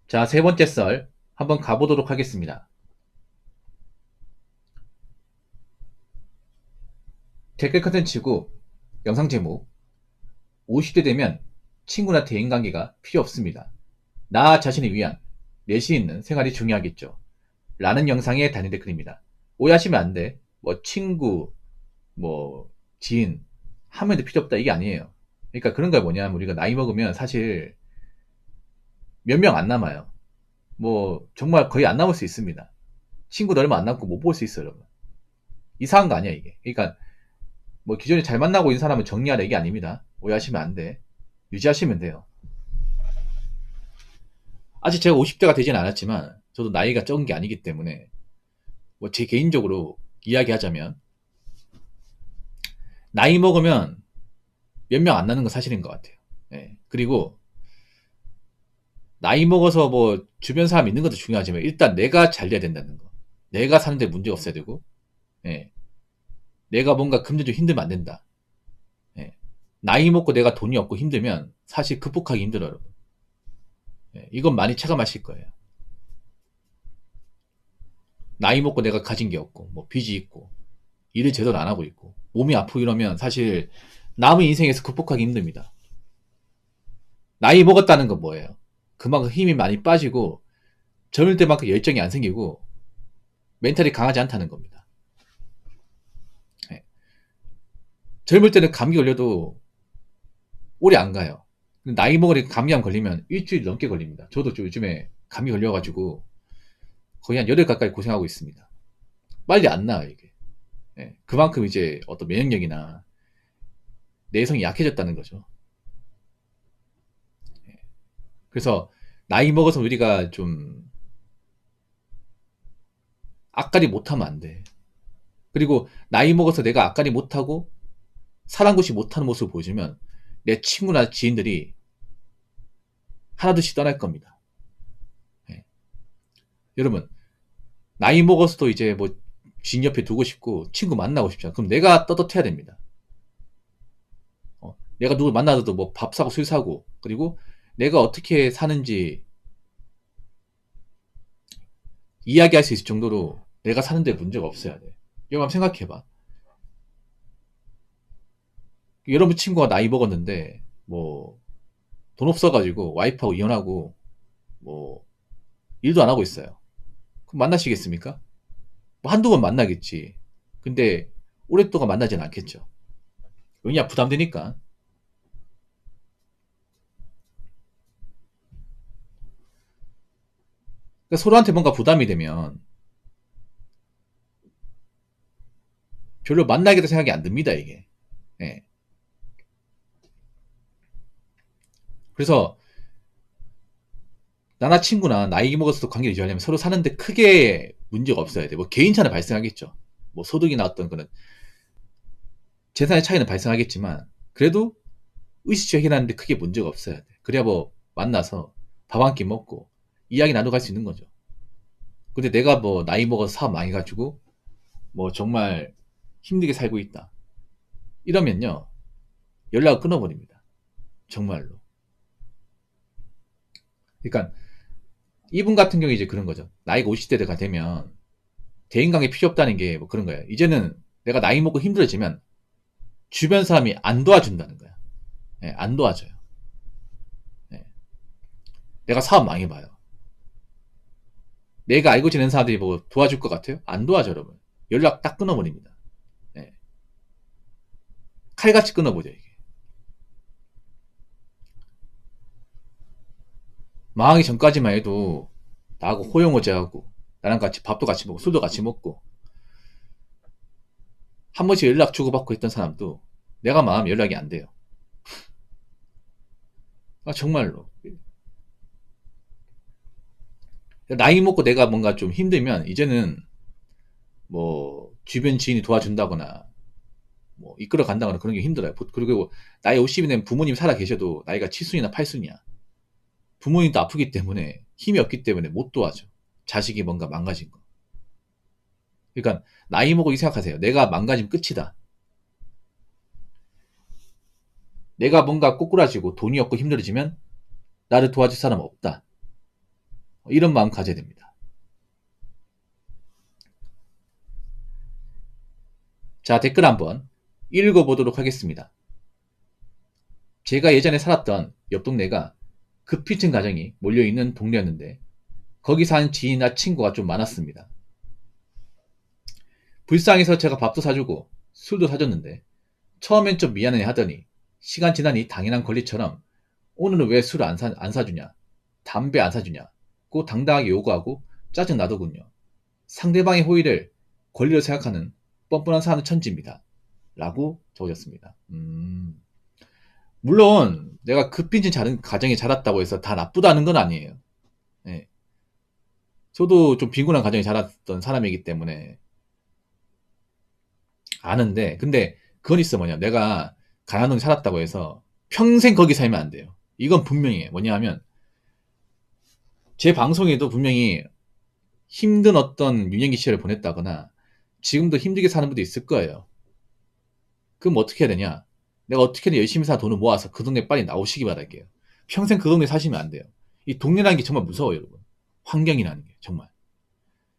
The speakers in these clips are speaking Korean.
자, 세 번째 썰 한번 가보도록 하겠습니다. 댓글 컨텐츠고 영상 제목 50대 되면 친구나 대인관계가 필요 없습니다. 나 자신을 위한 내실 있는 생활이 중요하겠죠. 라는 영상의 단일 댓글입니다. 오해하시면 안 돼. 뭐 친구, 뭐 지인 한 명도 필요 없다 이게 아니에요. 그러니까 그런 거 뭐냐면 우리가 나이 먹으면 사실 몇 명 안 남아요. 뭐 정말 거의 안 남을 수 있습니다. 친구도 얼마 안 남고 못 볼 수 있어요, 여러분. 이상한 거 아니야 이게. 그러니까 뭐 기존에 잘 만나고 있는 사람은 정리하라 이게 아닙니다. 오해하시면 안 돼. 유지하시면 돼요. 아직 제가 50대가 되진 않았지만 저도 나이가 적은 게 아니기 때문에 뭐 제 개인적으로 이야기하자면 나이 먹으면 몇 명 안 나는 건 사실인 것 같아요. 예. 그리고 나이 먹어서 뭐 주변 사람 있는 것도 중요하지만 일단 내가 잘 돼야 된다는 거. 내가 사는데 문제 없어야 되고, 예. 내가 뭔가 금전적으로 힘들면 안 된다. 예. 나이 먹고 내가 돈이 없고 힘들면 사실 극복하기 힘들어요, 여러분. 예. 이건 많이 체감하실 거예요. 나이 먹고 내가 가진 게 없고, 뭐 빚이 있고, 일을 제대로 안 하고 있고, 몸이 아프고 이러면 사실 남의 인생에서 극복하기 힘듭니다. 나이 먹었다는 건 뭐예요? 그만큼 힘이 많이 빠지고, 젊을 때만큼 열정이 안 생기고, 멘탈이 강하지 않다는 겁니다. 예. 젊을 때는 감기 걸려도 오래 안 가요. 나이 먹으니까 감기암 걸리면 일주일 넘게 걸립니다. 저도 요즘에 감기 걸려가지고 거의 한 열흘 가까이 고생하고 있습니다. 빨리 안 나아요, 이게. 예. 그만큼 이제 어떤 면역력이나 내성이 약해졌다는 거죠. 그래서 나이 먹어서 우리가 좀 앞가리 못하면 안 돼. 그리고 나이 먹어서 내가 앞가리 못하고 사랑굿이 못하는 모습을 보여주면 내 친구나 지인들이 하나둘씩 떠날 겁니다. 예. 여러분 나이 먹어서도 이제 뭐 지인 옆에 두고 싶고 친구 만나고 싶잖아. 그럼 내가 떳떳해야 됩니다. 내가 누굴 만나도 뭐 밥 사고 술 사고 그리고 내가 어떻게 사는지 이야기할 수 있을 정도로 내가 사는데 문제가 없어야 돼. 이거 한번 생각해봐. 여러분 친구가 나이 먹었는데 뭐 돈 없어가지고 와이프하고 이혼하고 뭐 일도 안 하고 있어요. 그럼 만나시겠습니까? 뭐 한두 번 만나겠지. 근데 오랫동안 만나진 않겠죠. 왜냐 부담되니까. 그러니까 서로한테 뭔가 부담이 되면 별로 만나겠다 생각이 안 듭니다 이게. 예. 그래서 나나 친구나 나이 먹어서도 관계를 유지하려면 서로 사는데 크게 문제가 없어야 돼. 뭐 개인차는 발생하겠죠. 뭐 소득이나 어떤 거는 재산의 차이는 발생하겠지만 그래도 의식주 해결하는데 크게 문제가 없어야 돼. 그래야 뭐 만나서 밥 한 끼 먹고 이야기 나눠갈 수 있는 거죠. 근데 내가 뭐 나이 먹어서 사업 많이 가지고 뭐 정말 힘들게 살고 있다. 이러면요 연락을 끊어버립니다. 정말로. 그러니까 이분 같은 경우에 이제 그런 거죠. 나이가 50대가 되면 대인관계 필요 없다는 게 뭐 그런 거예요. 이제는 내가 나이 먹고 힘들어지면 주변 사람이 안 도와준다는 거야. 예, 안 도와줘요. 예. 내가 사업 망해봐요. 내가 알고 지낸 사람들이 뭐 도와줄 것 같아요? 안 도와줘, 여러분. 연락 딱 끊어버립니다. 예. 칼같이 끊어보죠, 이게. 망하기 전까지만 해도 나하고 호영호제하고 나랑 같이 밥도 같이 먹고 술도 같이 먹고 한 번씩 연락 주고받고 했던 사람도 내가 마음 연락이 안 돼요. 아, 정말로. 나이 먹고 내가 뭔가 좀 힘들면 이제는 뭐 주변 지인이 도와준다거나 뭐 이끌어 간다거나 그런 게 힘들어요. 그리고 나이 50이 되면 부모님 살아 계셔도 나이가 7순이나 8순이야. 부모님도 아프기 때문에 힘이 없기 때문에 못 도와줘. 자식이 뭔가 망가진 거. 그러니까 나이 먹고 이 생각하세요. 내가 망가지면 끝이다. 내가 뭔가 꼬꾸라지고 돈이 없고 힘들어지면 나를 도와줄 사람 없다. 이런 마음 가져야 됩니다. 자, 댓글 한번 읽어보도록 하겠습니다. 제가 예전에 살았던 옆 동네가 급피층 가정이 몰려있는 동네였는데 거기 사는 지인이나 친구가 좀 많았습니다. 불쌍해서 제가 밥도 사주고 술도 사줬는데 처음엔 좀 미안해 하더니 시간 지나니 당연한 권리처럼 오늘은 왜 술 안 사주냐, 담배 안 사주냐고 당당하게 요구하고 짜증나더군요. 상대방의 호의를 권리로 생각하는 뻔뻔한 사는 천지입니다. 라고 적으셨습니다. 물론 내가 급빈진 가정에 자랐다고 해서 다 나쁘다는 건 아니에요. 네. 저도 좀 빈곤한 가정에 자랐던 사람이기 때문에 아는데, 근데 그건 있어. 뭐냐, 내가 가난한 동네 살았다고 해서 평생 거기 살면 안 돼요. 이건 분명히 뭐냐 하면 제 방송에도 분명히 힘든 어떤 유년기 시절을 보냈다거나 지금도 힘들게 사는 분도 있을 거예요. 그럼 어떻게 해야 되냐, 내가 어떻게든 열심히 사 돈을 모아서 그 동네 빨리 나오시기 바랄게요. 평생 그 동네 사시면 안 돼요. 이 동네라는 게 정말 무서워요, 여러분. 환경이라는 게 정말.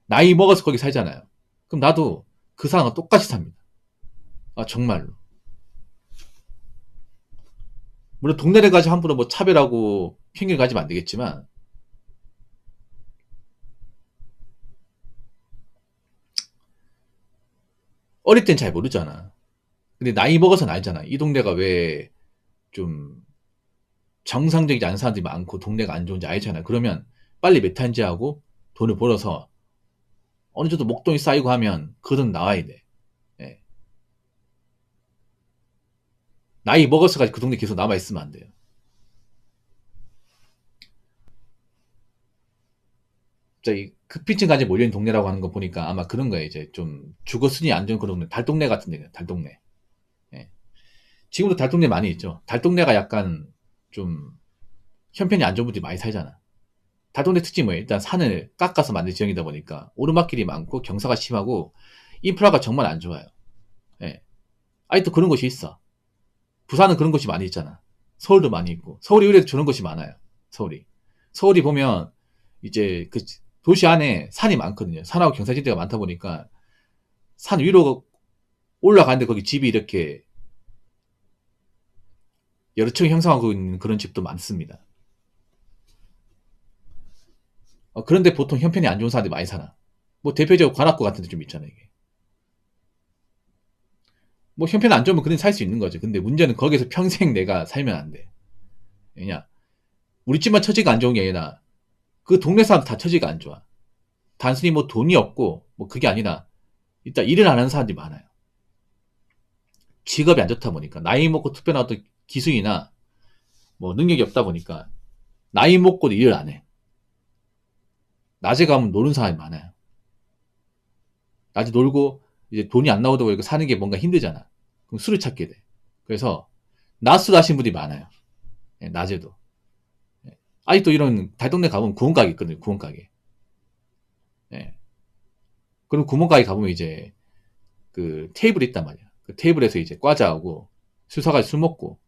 나이 먹어서 거기 살잖아요. 그럼 나도 그 사람과 똑같이 삽니다. 아, 정말로. 물론 동네를 가지고 함부로 뭐 차별하고 핑계를 가지면 안 되겠지만, 어릴 땐 잘 모르잖아. 근데 나이 먹어서는 알잖아. 이 동네가 왜 좀 정상적이지 않은 사람들이 많고 동네가 안 좋은지 알잖아. 그러면 빨리 메탄지하고 돈을 벌어서 어느 정도 목돈이 쌓이고 하면 그 돈 나와야 돼. 예. 나이 먹어서까지 그 동네 계속 남아있으면 안 돼요. 자, 이 급빈층까지 몰려있는 동네라고 하는 거 보니까 아마 그런 거예요. 이제 좀 주거 수준이 안 좋은 그런 동네. 달동네 같은 데는 달동네. 예. 지금도 달동네 많이 있죠. 달동네가 약간 좀 형편이 안 좋은 분들이 많이 살잖아. 달동네 특징이 뭐예요? 일단 산을 깎아서 만든 지형이다 보니까 오르막길이 많고 경사가 심하고 인프라가 정말 안 좋아요. 예. 아직도 그런 곳이 있어. 부산은 그런 곳이 많이 있잖아. 서울도 많이 있고. 서울이 의외로 저런 곳이 많아요. 서울이. 서울이 보면 이제 그 도시 안에 산이 많거든요. 산하고 경사진대가 많다 보니까 산 위로 올라가는데 거기 집이 이렇게 여러 층 형성하고 있는 그런 집도 많습니다. 그런데 보통 형편이 안 좋은 사람들이 많이 살아. 뭐 대표적으로 관악구 같은 데 좀 있잖아요. 이게. 뭐 형편 안 좋으면 그런 살 수 있는 거죠. 근데 문제는 거기서 평생 내가 살면 안 돼. 왜냐? 우리 집만 처지가 안 좋은 게 아니라 그 동네 사람 다 처지가 안 좋아. 단순히 뭐 돈이 없고 뭐 그게 아니라 일단 일을 안 하는 사람들이 많아요. 직업이 안 좋다 보니까 나이 먹고 투표 나와도 기술이나 뭐 능력이 없다 보니까 나이 먹고도 일을 안 해. 낮에 가면 노는 사람이 많아요. 낮에 놀고 이제 돈이 안 나오다 보니까 사는 게 뭔가 힘들잖아. 그럼 술을 찾게 돼. 그래서 낮술 하시는 분들이 많아요. 예, 낮에도. 예. 아직도 이런 달동네 가보면 구멍가게 있거든요. 구멍가게. 예. 그럼 구멍가게 가보면 이제 그 테이블이 있단 말이야. 그 테이블에서 이제 과자하고 술 사가지고 술 먹고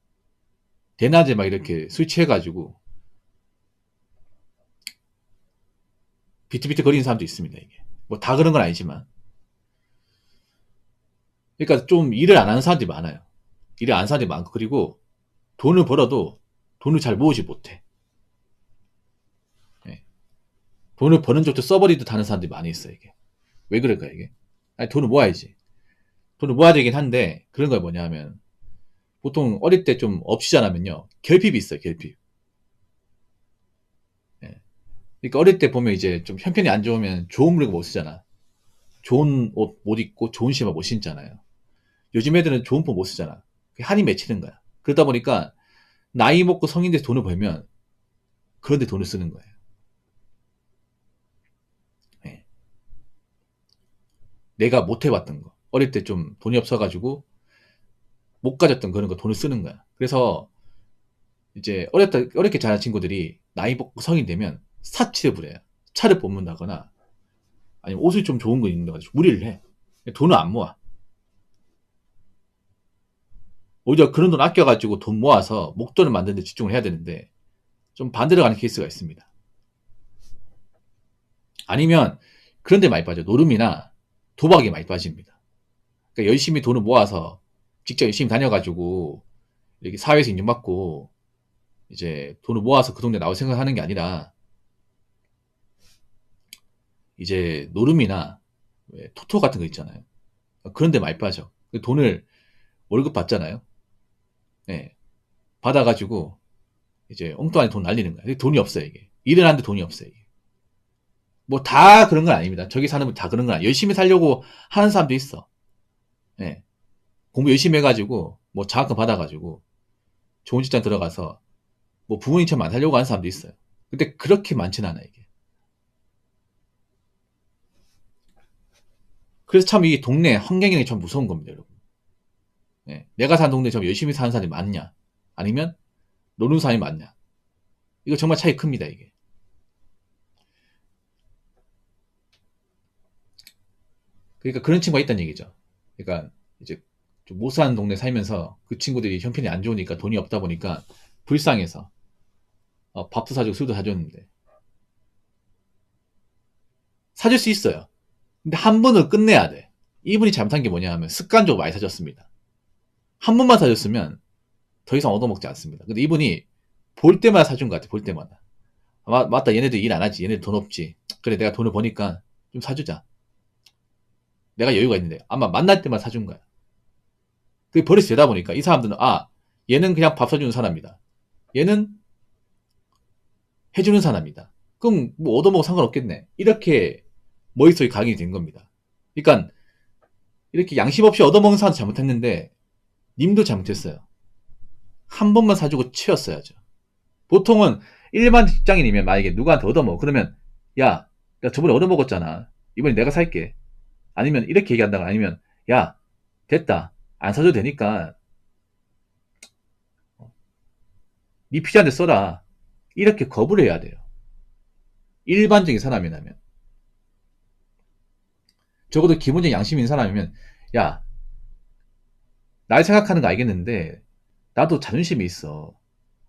대낮에 막 이렇게 술 취해가지고 비트비트 거리는 사람도 있습니다. 이게 뭐 다 그런 건 아니지만, 그러니까 좀 일을 안 하는 사람들이 많아요. 일을 안 하는 사람들이 많고, 그리고 돈을 벌어도 돈을 잘 모으지 못해. 예. 돈을 버는 쪽도 써버리듯 하는 사람들이 많이 있어요. 이게 왜 그럴까 이게? 아니, 돈을 모아야지. 돈을 모아야 되긴 한데 그런 걸 뭐냐 하면 보통 어릴 때 좀 없이 자라면요 결핍이 있어요. 결핍. 예. 그러니까 어릴 때 보면 이제 좀 형편이 안 좋으면 좋은 물건 못 쓰잖아. 좋은 옷 못 입고 좋은 신발 못 신잖아요. 요즘 애들은 좋은 폰 못 쓰잖아. 한이 맺히는 거야. 그러다 보니까 나이 먹고 성인 돼서 돈을 벌면 그런데 돈을 쓰는 거예요. 예. 내가 못 해봤던 거. 어릴 때 좀 돈이 없어가지고 못 가졌던 그런 거 돈을 쓰는 거야. 그래서 이제 어렵게 자란 친구들이 나이 먹고 성인 되면 사치를 부려요. 차를 뽑는다거나 아니면 옷을 좀 좋은 거 입는다거나 무리를 해. 돈을 안 모아. 오히려 그런 돈 아껴가지고 돈 모아서 목돈을 만드는 데 집중을 해야 되는데 좀 반대로 가는 케이스가 있습니다. 아니면 그런 데 많이 빠져. 노름이나 도박에 많이 빠집니다. 그러니까 열심히 돈을 모아서 직접 열심히 다녀가지고 이렇게 사회에서 인정받고 이제 돈을 모아서 그 동네 나올 생각하는 게 아니라 이제 노름이나 토토 같은 거 있잖아요. 그런 데 많이 빠져. 돈을 월급 받잖아요. 네. 받아가지고 이제 엉뚱하게 돈 날리는 거야. 돈이 없어요, 이게. 일을 하는데 돈이 없어요, 이게. 뭐 다 그런 건 아닙니다. 저기 사는 분 다 그런 건 아니에요. 열심히 살려고 하는 사람도 있어. 네. 공부 열심히 해가지고 뭐 장학금 받아가지고 좋은 직장 들어가서 뭐 부모님처럼 안 살려고 하는 사람도 있어요. 근데 그렇게 많지는 않아요, 이게. 그래서 참 이 동네 환경이 참 무서운 겁니다, 여러분. 네. 내가 사는 동네 좀 열심히 사는 사람이 많냐? 아니면 노는 사람이 많냐? 이거 정말 차이 큽니다, 이게. 그러니까 그런 친구가 있다는 얘기죠. 그러니까 이제 좀 못 사는 동네 살면서 그 친구들이 형편이 안 좋으니까 돈이 없다 보니까 불쌍해서 밥도 사주고 술도 사줬는데 사줄 수 있어요. 근데 한 번을 끝내야 돼. 이분이 잘못한 게 뭐냐 하면 습관적으로 많이 사줬습니다. 한 번만 사줬으면 더 이상 얻어먹지 않습니다. 근데 이분이 볼 때마다 사준 것 같아. 볼 때마다. 맞다. 얘네들 일 안 하지. 얘네들 돈 없지. 그래 내가 돈을 버니까 좀 사주자. 내가 여유가 있는데 아마 만날 때만 사준 거야. 그게 버릇이 되다 보니까 이 사람들은 얘는 그냥 밥 사주는 사람이다. 얘는 해주는 사람이다. 그럼 뭐 얻어먹어 상관없겠네. 이렇게 머릿속에 각인이 된 겁니다. 그러니까 이렇게 양심 없이 얻어먹는 사람도 잘못했는데 님도 잘못했어요. 한 번만 사주고 치웠어야죠. 보통은 일반 직장인이면 만약에 누구한테 얻어먹어 그러면 야, 나 저번에 얻어먹었잖아. 이번에 내가 살게. 아니면 이렇게 얘기한다가 아니면 야, 됐다. 안 사줘도 되니까 네 피자한테 써라. 이렇게 거부를 해야 돼요. 일반적인 사람이라면. 적어도 기본적인 양심 있는 사람이면 야, 날 생각하는 거 알겠는데 나도 자존심이 있어.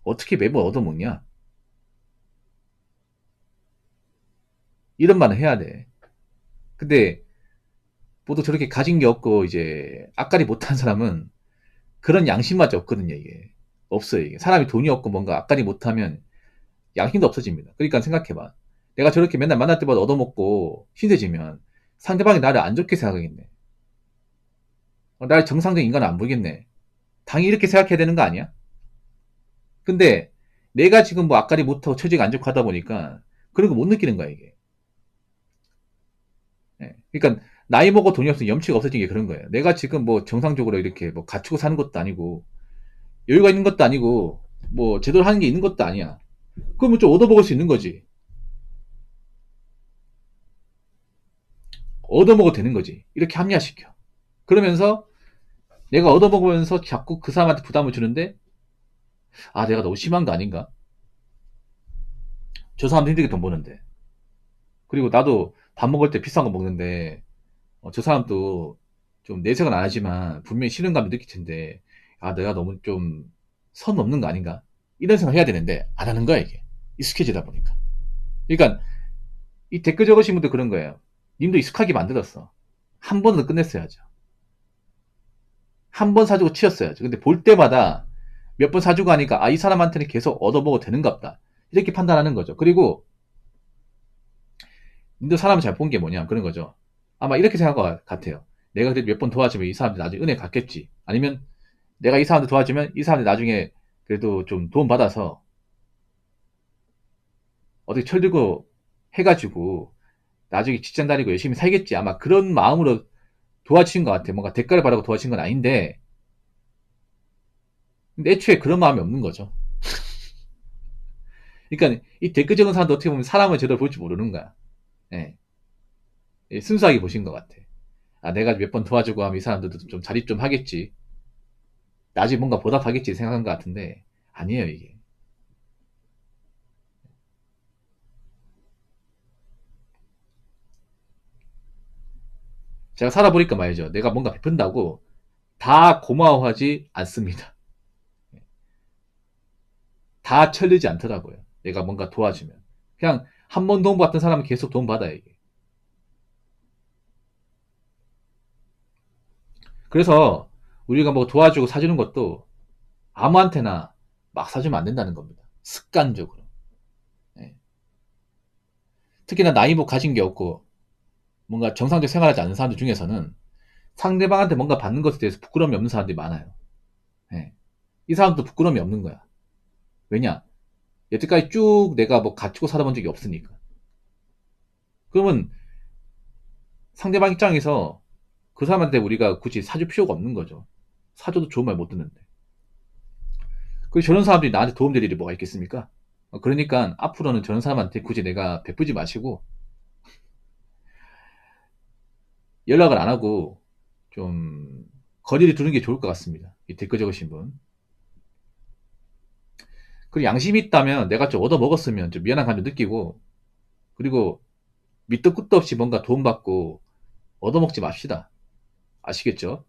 어떻게 매번 얻어먹냐? 이런 말은 해야 돼. 근데 보통 저렇게 가진 게 없고 이제 앞가리 못한 사람은 그런 양심마저 없거든요. 이게 없어요. 이게 사람이 돈이 없고 뭔가 앞가리 못하면 양심도 없어집니다. 그러니까 생각해봐. 내가 저렇게 맨날 만날 때마다 얻어먹고 신세지면 상대방이 나를 안 좋게 생각하겠네. 나를 정상적인 인간은 안 보겠네. 당연히 이렇게 생각해야 되는 거 아니야? 근데 내가 지금 뭐 앞가리 못하고 처지가 안 좋고 하다 보니까 그런 거 못 느끼는 거야 이게. 그러니까 나이 먹고 돈이 없으면 염치가 없어진 게 그런 거예요. 내가 지금 뭐 정상적으로 이렇게 뭐 갖추고 사는 것도 아니고 여유가 있는 것도 아니고 뭐 제대로 하는 게 있는 것도 아니야. 그러면 좀 얻어먹을 수 있는 거지. 얻어먹어도 되는 거지. 이렇게 합리화시켜. 그러면서 내가 얻어먹으면서 자꾸 그 사람한테 부담을 주는데 내가 너무 심한 거 아닌가? 저 사람도 힘들게 돈 버는데. 그리고 나도 밥 먹을 때 비싼 거 먹는데 저 사람도 좀 내색은 안 하지만 분명히 싫은감을 느낄 텐데 내가 너무 좀 선 넘는 거 아닌가? 이런 생각 해야 되는데 안 하는 거야 이게. 익숙해지다 보니까. 그러니까 이 댓글 적으신 분도 그런 거예요. 님도 익숙하게 만들었어. 한 번은 끝냈어야죠. 한 번 사주고 치웠어야죠. 근데 볼 때마다 몇 번 사주고 하니까 이 사람한테는 계속 얻어먹어도 되는갑다. 이렇게 판단하는 거죠. 그리고 님도 사람을 잘 본 게 뭐냐 그런 거죠. 아마 이렇게 생각할 것 같아요. 내가 그래도 몇 번 도와주면 이 사람들 나중에 은혜 갚겠지. 아니면 내가 이 사람들 도와주면 이 사람들 나중에 그래도 좀 도움 받아서 어떻게 철들고 해가지고 나중에 직장 다니고 열심히 살겠지. 아마 그런 마음으로 도와주신 것 같아. 뭔가 대가를 바라고 도와주신 건 아닌데 근데 애초에 그런 마음이 없는 거죠. 그러니까 이 댓글 적은 사람도 어떻게 보면 사람을 제대로 볼 줄 모르는 거야. 예. 순수하게 보신 것 같아. 내가 몇 번 도와주고 하면 이 사람들도 좀 자립 좀 하겠지. 나중에 뭔가 보답하겠지 생각한 것 같은데 아니에요 이게. 제가 살아보니까 말이죠. 내가 뭔가 베푼다고 다 고마워하지 않습니다. 다 철르지 않더라고요. 내가 뭔가 도와주면. 그냥 한 번 도움 받던 사람은 계속 도움 받아요 이게. 그래서 우리가 뭐 도와주고 사주는 것도 아무한테나 막 사주면 안 된다는 겁니다. 습관적으로. 예. 특히나 나이 뭐 가진 게 없고 뭔가 정상적 생활하지 않는 사람들 중에서는 상대방한테 뭔가 받는 것에 대해서 부끄러움이 없는 사람들이 많아요. 예. 이 사람도 부끄러움이 없는 거야. 왜냐? 여태까지 쭉 내가 뭐 갖추고 살아본 적이 없으니까. 그러면 상대방 입장에서 그 사람한테 우리가 굳이 사줄 필요가 없는 거죠. 사줘도 좋은 말 못 듣는데. 그리고 저런 사람들이 나한테 도움될 일이 뭐가 있겠습니까? 그러니까 앞으로는 저런 사람한테 굳이 내가 베푸지 마시고 연락을 안 하고 좀 거리를 두는 게 좋을 것 같습니다. 이 댓글 적으신 분. 그리고 양심이 있다면 내가 좀 얻어먹었으면 좀 미안한 감정 느끼고 그리고 밑도 끝도 없이 뭔가 도움받고 얻어먹지 맙시다. 아시겠죠?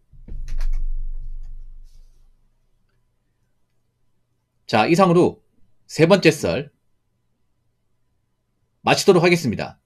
자, 이상으로 세 번째 썰 마치도록 하겠습니다.